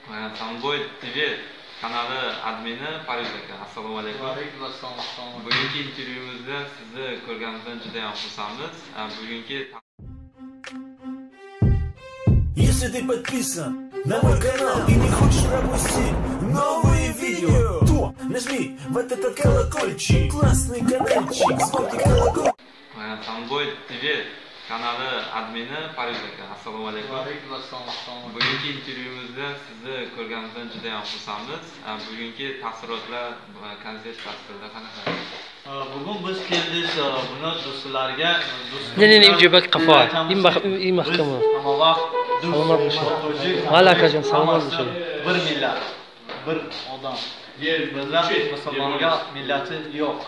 Samboy TV kanali admini Parij aka. Assalomu alaykum. Assalom. Bugungi intervyumizda sizni ko'rganimizdan juda ham xursandmiz. Bugungi Если ты подписан на мой канал и не хочешь пропустить новые видео, то нажми вот этот колокольчик, классный каналчик, смотри колокольчик. Samboy TV kanali admini Parij aka. Assalomu alaykum. Assalom. Bugungi intervyumizda sizni ko'rganimizdan juda ham xursandmiz. Bugungi taassurotlar, konsert tasvirida qanaqa? Bugun biz keldik buni do'stlarga. Ne ucube kafa. İm mahkama. Ama vaqt Salomlar olsun. Hala akacan salomlar olsun. Bir millat, bir odam. Bizlar musulmonga millati yo'q.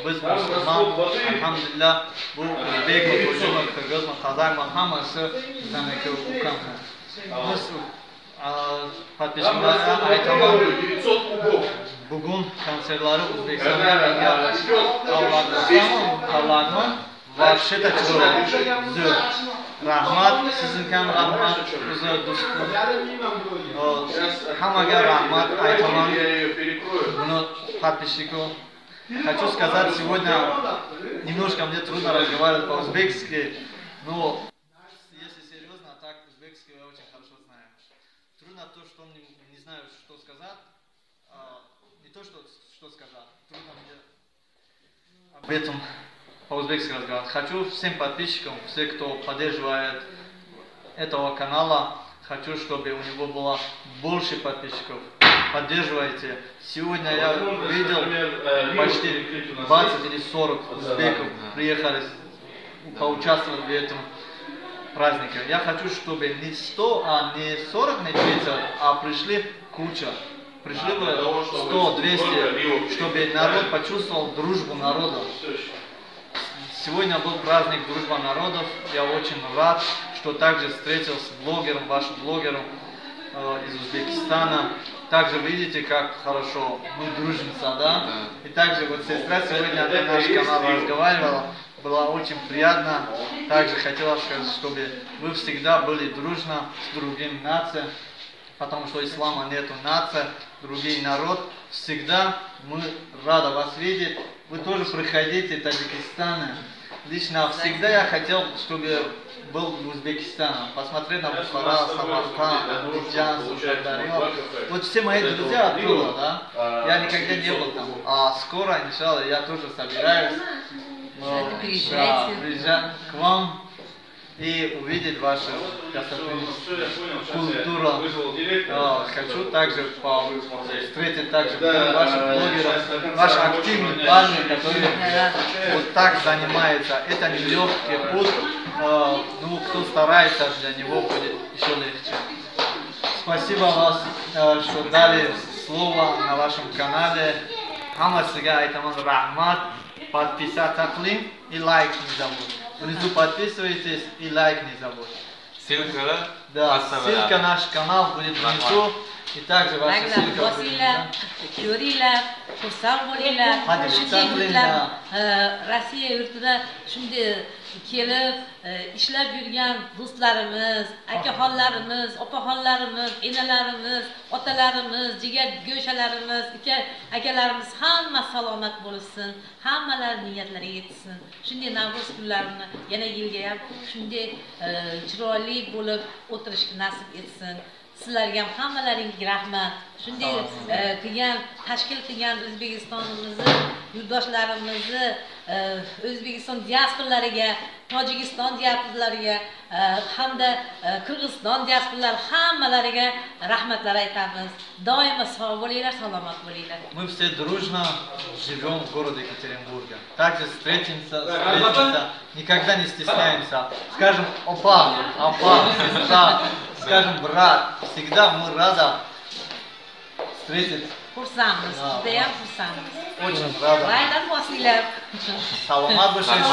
Biz musulmon, alhamdulillah, bu o'zbekmi, tojikmi, qirg'izmi, qozog'mi hammasi bizaniki ukam. Biz подписчикларga aytaman, bugun konsertlari O'zbekistonda avladmi? Вообще-то zo'r. Rahmat, sizga ham rahmat, o'zi do'stlar. Hammaga rahmat aytaman. Buni подписчику хочу сказать, сегодня немножко мне трудно разговаривать по-узбекски, но если серьезно, так узбекский я очень хорошо знаю. Трудно то, что не знаю, что сказать, не то, что сказать, трудно мне об этом по-узбекски разговаривать. Хочу всем подписчикам, все, кто поддерживает этого канала, хочу, чтобы у него было больше подписчиков. Поддерживайте. Сегодня я видел почти 20 или 40 узбеков приехали поучаствовать в этом празднике. Я хочу, чтобы не 100, не 40, не 30, а пришли куча. Пришли бы 100, 200, чтобы народ почувствовал дружбу народа. Сегодня был праздник дружба народов. Я очень рад, что также встретился с блогером, вашим блогером из Узбекистана. Также видите, как хорошо мы дружимся, да? И также вот сестра сегодня на наш канал разговаривала, было очень приятно. Также хотела сказать, чтобы вы всегда были дружно с другими нациями, потому что ислама нету нации, другой народ. Всегда мы рады вас видеть. Вы тоже приходите в Таджикистан. Лично всегда я хотел, чтобы был в Узбекистане, посмотреть на Бухара, Самарканд, Андижан, Сурдарье. Вот все мои друзья оттуда, да? Я никогда не был там. А скоро, иншалла, я тоже собираюсь приезжать к вам и увидеть вашу культуру. Хочу также встретить также ваших блогеров, ваши активные парни, которые вот так занимаются. Это нелегкий путь. Ну, кто старается, для него будет еще легче. Спасибо вас, что дали слово на вашем канале. Хамасига айтаман рахмат. Подписаться и лайк не забудь. Внизу подписывайтесь и лайк не забудь. Ссылка, да, ссылка на наш канал будет внизу. И также ваша ссылка будет. Rossiya yurtida shunday kelib ishlab yurgan do'stlarimiz, akaxonlarimiz, opaxonlarimiz, enalarimiz, otalarimiz, jigar go'shalarimiz, akalarimiz hamma salomat bo'lsin, hammalar niyatlariga yetsin. Shunday Navro'z kunlarini yana yilga ham shunday chiroyli bo'lib o'tirishga nasib etsin. Sizlarga ham hammalaringizga rahmat. Shunday qilgan, tashkil qilgan O'zbekistonimizni, yurtdoshlarimizni, O'zbekiston diasporalariga, Tojikiston diasporalariga hamda Qirg'iziston diasporalari hammalariga rahmatlar aytamiz. Doimo sog' bo'linglar, salomat bo'linglar. Мы все дружно живем в городе Екатеринбурге. Также встретимся, никогда не стесняемся. Скажем, опа, сестра, скажем, брат. Всегда мы рады встретить. Xursandmiz, juda ham xursandmiz. Очень рада. Raydan bosinglar. Salomat bo'lishing,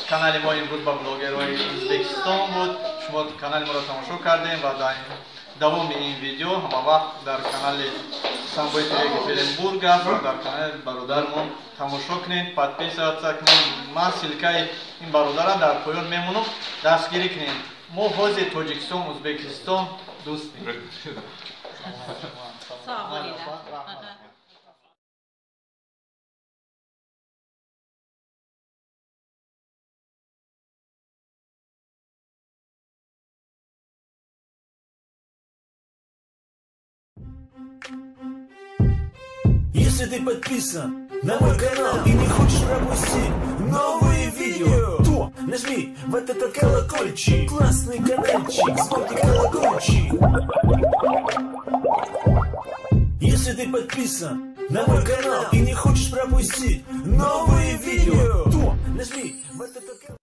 канале мой Будба блогер O'zbekiston بود. شما канал ما را تماشا کردین و دوام این ویدیو همه وقت در کانال Samboy TV Екатеринбург است. در کانال برادرمون تماشا کنین، подписываться کنین. من سیلکای این برادرم در پایان میمونم. دستگیری کنین. мо ҳозир Тоҷикистон, Ӯзбекистон дӯстем. Sog' bo'linglar. Если ты подписан на мой канал и не хочешь пропустить новые видео, то нажми вот этот колокольчик. Классный каналчик, смотри колокольчик. Если ты подписан на мой канал и не хочешь пропустить новые видео, то нажми вот этот колокольчик.